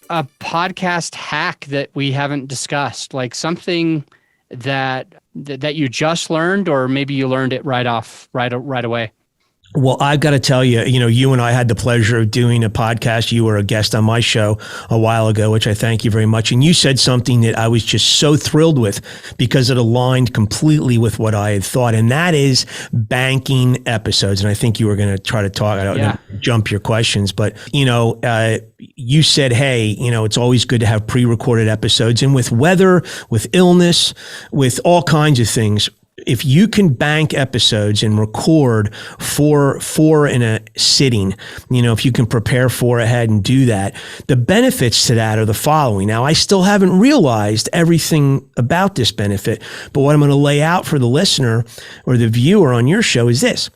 a podcast hack that we haven't discussed? Like something that you just learned, or maybe you learned it right away? Well, I've got to tell you, you and I had the pleasure of doing a podcast. You were a guest on my show a while ago, which I thank you very much. And you said something that I was just so thrilled with because it aligned completely with what I had thought. And that is banking episodes. And I think you were going to try to talk, I don't know, jump your questions, but you said, hey, it's always good to have pre-recorded episodes. And with weather, with illness, with all kinds of things, if you can bank episodes and record four in a sitting, if you can prepare 4 ahead and do that, the benefits to that are the following. Now, I still haven't realized everything about this benefit, but what I'm going to lay out for the listener or the viewer on your show is this.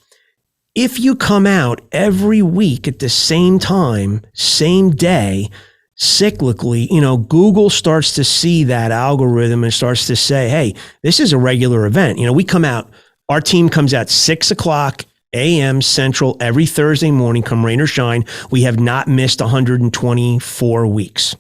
If you come out every week at the same time, same day, cyclically, Google starts to see that algorithm and starts to say, hey, this is a regular event. We come out, our team comes out 6:00 a.m. Central every Thursday morning, come rain or shine. We have not missed 124 weeks.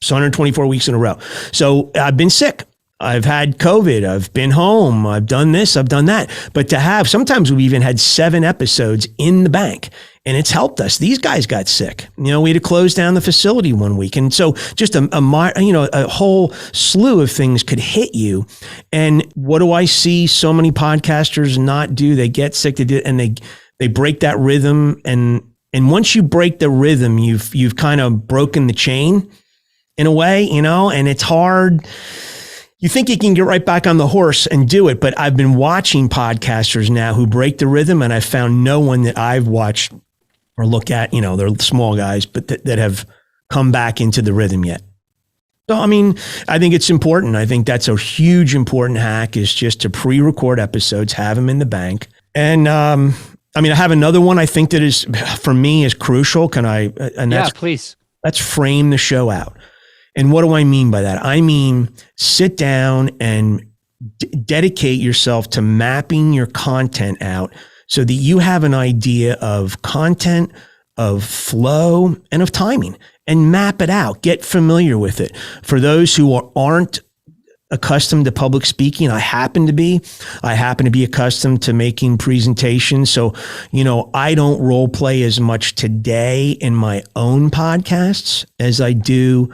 So 124 weeks in a row. So I've been sick. I've had COVID. I've been home. I've done this. I've done that. But sometimes we've even had 7 episodes in the bank, and it's helped us. These guys got sick. We had to close down the facility one week. And so just a whole slew of things could hit you. And what do I see so many podcasters not do? They get sick, and they break that rhythm. And once you break the rhythm, you've kind of broken the chain in a way, and it's hard. You think you can get right back on the horse and do it, but I've been watching podcasters now who break the rhythm, and I found no one that I've watched or look at, they're small guys, but that have come back into the rhythm yet. So, I think it's important. I think that's a huge important hack, is just to pre-record episodes, have them in the bank. And I have another one I think that is, for me, is crucial. Can I? Please. Let's frame the show out. And what do I mean by that? I mean, sit down and dedicate yourself to mapping your content out so that you have an idea of content, of flow, and of timing, and map it out. Get familiar with it. For those who aren't accustomed to public speaking, I happen to be accustomed to making presentations. So, I don't role play as much today in my own podcasts as I do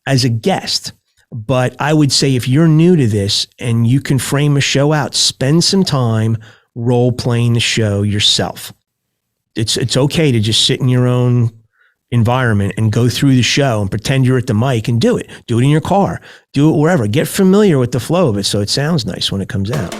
as a guest. But I would say if you're new to this and you can frame a show out, spend some time role playing the show yourself. It's okay to just sit in your own environment and go through the show and pretend you're at the mic and do it. Do it in your car. Do it wherever. Get familiar with the flow of it so it sounds nice when it comes out.